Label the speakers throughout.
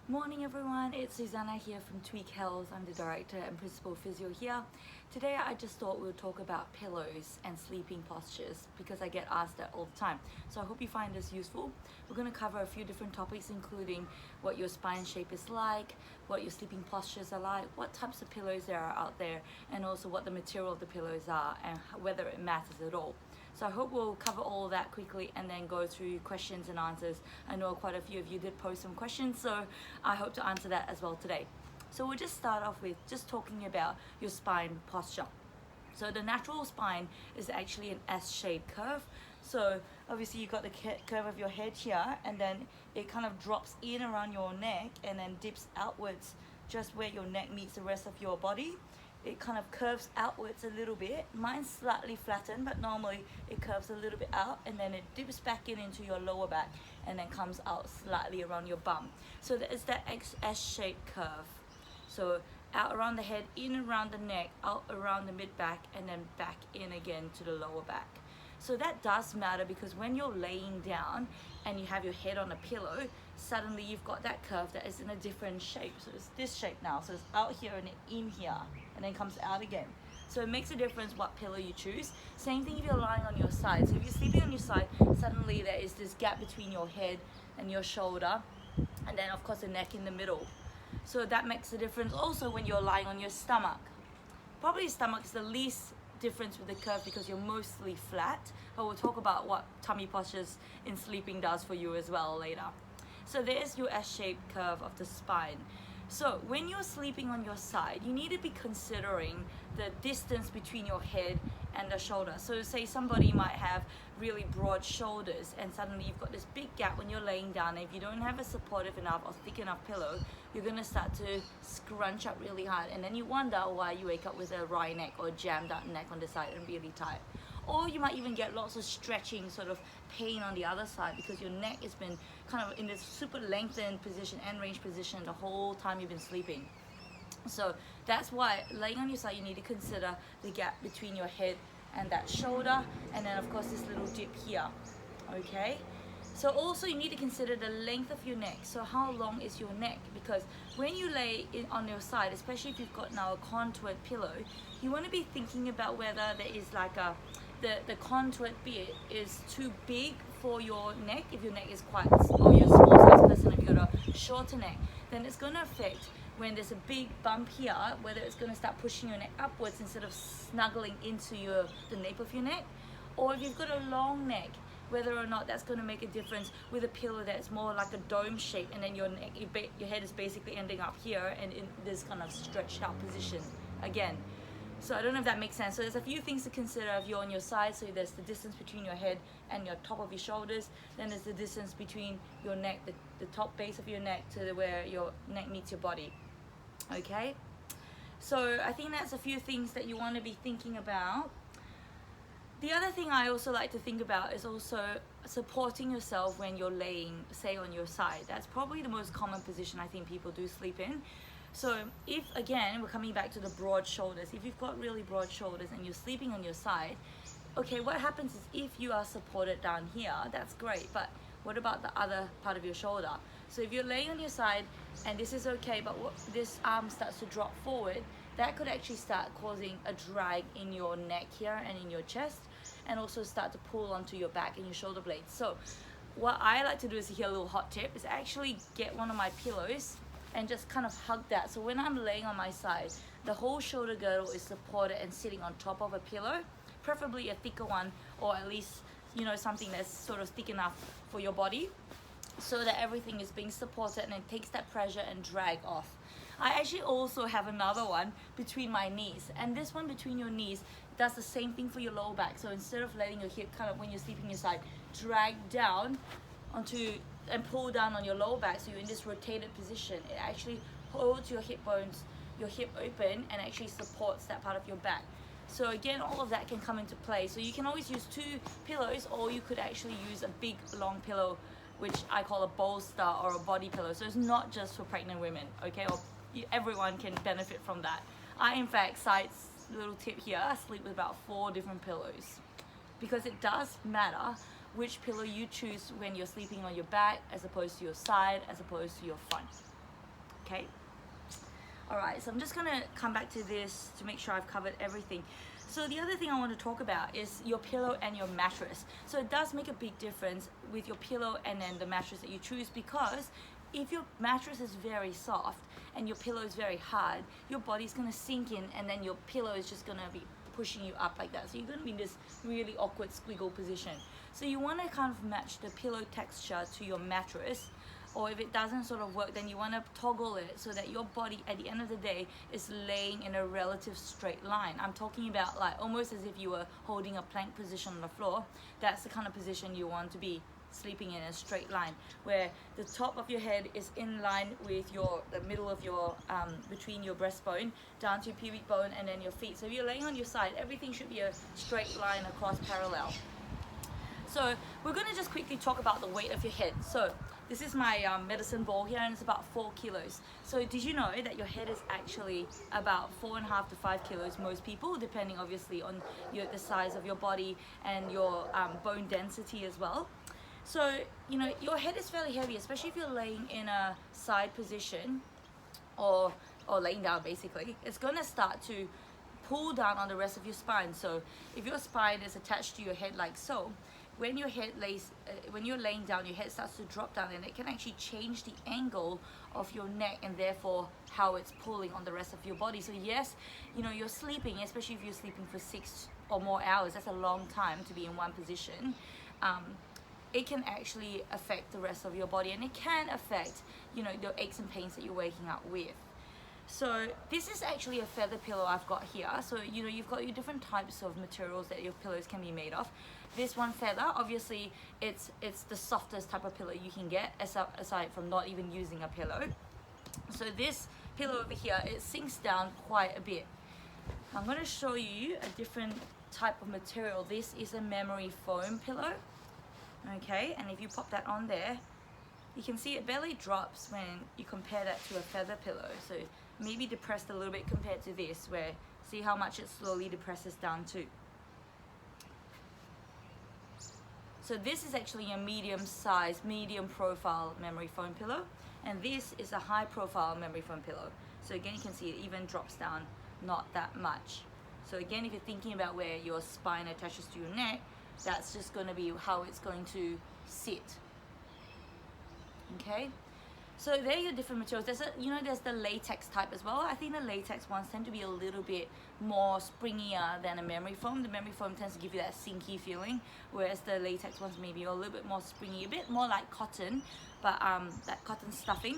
Speaker 1: Morning everyone, it's Susanna here from Tweak.Health. I'm the director and principal physio here. Today I just thought we'll talk about pillows and sleeping postures because I get asked that all the time. So I hope you find this useful. We're going to cover a few different topics, including what your spine shape is like, what your sleeping postures are like, what types of pillows there are out there, and also what the material of the pillows are and whether it matters at all. So I hope we'll cover all of that quickly and then go through questions and answers. I know quite a few of you did post some questions, so I hope to answer that as well today. So we'll just start off with just talking about your spine posture. So the natural spine is actually an S-shaped curve. So obviously you've got the curve of your head here, and then it kind of drops in around your neck and then dips outwards just where your neck meets the rest of your body. It kind of curves outwards a little bit. Mine's slightly flattened, but normally it curves a little bit out and then it dips back into your lower back and then comes out slightly around your bum. So there's that S-shaped curve. So out around the head, in around the neck, out around the mid-back, and then back in again to the lower back. So that does matter because when you're laying down and you have your head on a pillow, suddenly you've got that curve that is in a different shape. So it's this shape now. So it's out here and in here and then comes out again. So it makes a difference what pillow you choose. Same thing if you're lying on your side. So if you're sleeping on your side, suddenly there is this gap between your head and your shoulder, and then of course the neck in the middle. So that makes a difference also when you're lying on your stomach. Probably stomach is the least difference with the curve because you're mostly flat, but we'll talk about what tummy postures in sleeping does for you as well later. So there's your S-shaped curve of the spine. So when you're sleeping on your side, you need to be considering the distance between your head and the shoulder. So say somebody might have really broad shoulders and suddenly you've got this big gap when you're laying down, and if you don't have a supportive enough or thick enough pillow, you're going to start to scrunch up really hard, and then you wonder why you wake up with a wry neck or jammed out neck on the side and really tight. Or you might even get lots of stretching sort of pain on the other side because your neck has been kind of in this super lengthened position, end range position the whole time you've been sleeping. So that's why laying on your side, you need to consider the gap between your head and that shoulder, and then of course this little dip here, okay? So also you need to consider the length of your neck. So how long is your neck? Because when you lay on your side, especially if you've got now a contoured pillow, you want to be thinking about whether there is like the contoured bit is too big for your neck. If your neck is quite, or you're a small size person, if you've got a shorter neck, then it's going to affect when there's a big bump here, whether it's going to start pushing your neck upwards instead of snuggling into the nape of your neck. Or if you've got a long neck, whether or not that's going to make a difference with a pillow that's more like a dome shape, and then your neck, your head is basically ending up here and in this kind of stretched out position again. So I don't know if that makes sense. So there's a few things to consider if you're on your side. So there's the distance between your head and your top of your shoulders. Then there's the distance between your neck, the top base of your neck to where your neck meets your body. Okay? So I think that's a few things that you want to be thinking about. The other thing I also like to think about is also supporting yourself when you're laying, say, on your side. That's probably the most common position I think people do sleep in. So if, again, we're coming back to the broad shoulders, if you've got really broad shoulders and you're sleeping on your side, okay, what happens is if you are supported down here, that's great, but what about the other part of your shoulder? So if you're laying on your side and this is okay, but this arm starts to drop forward, that could actually start causing a drag in your neck here and in your chest, and also start to pull onto your back and your shoulder blades. So what I like to do is, here a little hot tip, is actually get one of my pillows and just kind of hug that. So when I'm laying on my side, the whole shoulder girdle is supported and sitting on top of a pillow, preferably a thicker one, or at least, you know, something that's sort of thick enough for your body, so that everything is being supported and it takes that pressure and drag off. I actually also have another one between my knees, and this one between your knees does the same thing for your lower back. So instead of letting your hip kind of, when you're sleeping your side, drag down onto and pull down on your lower back, so you're in this rotated position, it actually holds your hip bones, your hip open, and actually supports that part of your back. So again, all of that can come into play. So you can always use two pillows, or you could actually use a big long pillow, which I call a bolster or a body pillow. So it's not just for pregnant women, okay? Or everyone can benefit from that. I, in fact, little tip here, I sleep with about 4 different pillows because it does matter which pillow you choose when you're sleeping on your back as opposed to your side, as opposed to your front. okay? All right, so I'm just gonna come back to this to make sure I've covered everything. So the other thing I want to talk about is your pillow and your mattress. So it does make a big difference with your pillow and then the mattress that you choose, because if your mattress is very soft and your pillow is very hard, your body's gonna sink in and then your pillow is just gonna be pushing you up like that. So you're gonna be in this really awkward squiggle position. So you wanna kind of match the pillow texture to your mattress, or if it doesn't sort of work, then you want to toggle it so that your body at the end of the day is laying in a relative straight line. I'm talking about like almost as if you were holding a plank position on the floor. That's the kind of position you want to be sleeping in a straight line, where the top of your head is in line with the middle of your between your breastbone down to your pubic bone and then your feet. So if you're laying on your side, everything should be a straight line across parallel. So we're going to just quickly talk about the weight of your head. So this is my medicine ball here, and it's about 4 kilos. So did you know that your head is actually about 4.5 to 5 kilos, most people, depending obviously on the size of your body and your bone density as well. So, you know, your head is fairly heavy, especially if you're laying in a side position or laying down basically. It's going to start to pull down on the rest of your spine. So if your spine is attached to your head like so, when your head when you're laying down, your head starts to drop down, and it can actually change the angle of your neck and therefore how it's pulling on the rest of your body. So yes, you know, you're sleeping, especially if you're sleeping for 6 or more hours. That's a long time to be in one position. It can actually affect the rest of your body, and it can affect, you know, the aches and pains that you're waking up with. So this is actually a feather pillow I've got here. So, you know, you've got your different types of materials that your pillows can be made of. This one feather, obviously, it's the softest type of pillow you can get, aside from not even using a pillow. So this pillow over here, it sinks down quite a bit. I'm going to show you a different type of material. This is a memory foam pillow. Okay, and if you pop that on there, you can see it barely drops when you compare that to a feather pillow. So maybe depressed a little bit compared to this, where see how much it slowly depresses down to. So this is actually a medium size, medium profile memory foam pillow, and this is a high profile memory foam pillow. So again, you can see it even drops down not that much. So again, if you're thinking about where your spine attaches to your neck, that's just going to be how it's going to sit. Okay, so there are your different materials. There's the latex type as well. I think the latex ones tend to be a little bit more springier than a memory foam. The memory foam tends to give you that sinky feeling, whereas the latex ones maybe are a little bit more springy, a bit more like cotton, but that cotton stuffing,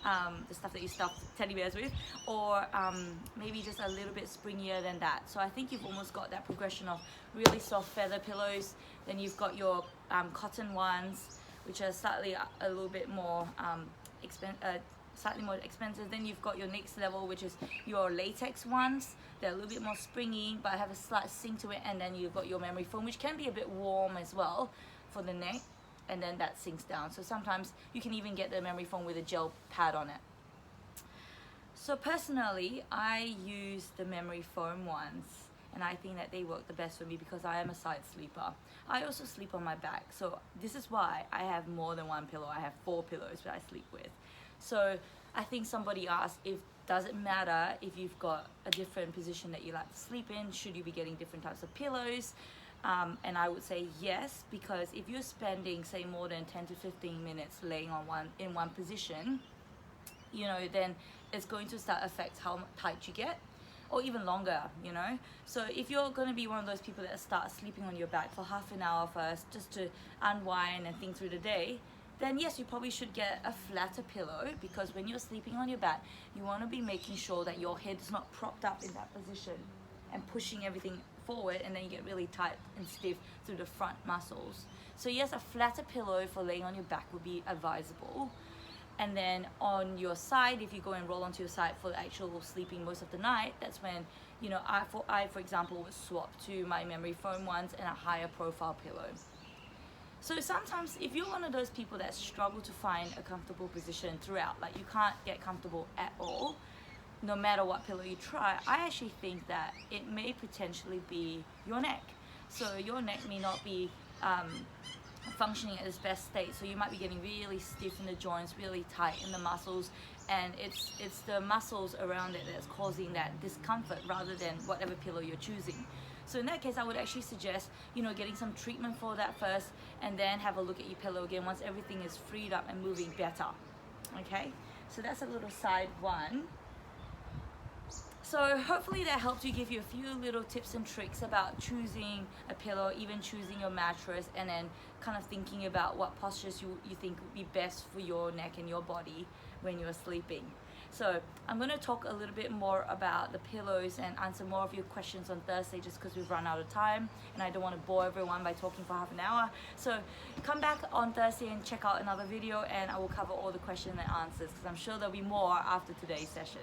Speaker 1: the stuff that you stuff teddy bears with, or maybe just a little bit springier than that. So I think you've almost got that progression of really soft feather pillows, then you've got your cotton ones, which are slightly a little bit more slightly more expensive. Then you've got your next level, which is your latex ones. They're a little bit more springy but have a slight sink to it, and then you've got your memory foam, which can be a bit warm as well for the neck, and then that sinks down. So sometimes you can even get the memory foam with a gel pad on it. So personally, I use the memory foam ones, and I think that they work the best for me because I am a side sleeper. I also sleep on my back, so this is why I have more than one pillow. I have 4 pillows that I sleep with. So I think somebody asked, does it matter if you've got a different position that you like to sleep in? Should you be getting different types of pillows? And I would say yes, because if you're spending, say, more than 10 to 15 minutes laying in one position, you know, then it's going to start affect how tight you get, or even longer, you know. So if you're going to be one of those people that start sleeping on your back for half an hour first just to unwind and think through the day, then yes, you probably should get a flatter pillow, because when you're sleeping on your back, you want to be making sure that your head is not propped up in that position and pushing everything forward, and then you get really tight and stiff through the front muscles. So yes, a flatter pillow for laying on your back would be advisable. And then on your side, if you go and roll onto your side for actual sleeping most of the night, that's when, you know, I for example would swap to my memory foam ones and a higher profile pillow. So sometimes if you're one of those people that struggle to find a comfortable position throughout, like you can't get comfortable at all, no matter what pillow you try, I actually think that it may potentially be your neck. So your neck may not be functioning at its best state. So you might be getting really stiff in the joints, really tight in the muscles, and it's the muscles around it that's causing that discomfort rather than whatever pillow you're choosing. So in that case, I would actually suggest, you know, getting some treatment for that first, and then have a look at your pillow again once everything is freed up and moving better. Okay, so that's a little side one. So hopefully that helps you, give you a few little tips and tricks about choosing a pillow, even choosing your mattress, and then kind of thinking about what postures you think would be best for your neck and your body when you're sleeping. So I'm going to talk a little bit more about the pillows and answer more of your questions on Thursday, just because we've run out of time and I don't want to bore everyone by talking for half an hour. So come back on Thursday and check out another video, and I will cover all the questions and answers, because I'm sure there'll be more after today's session.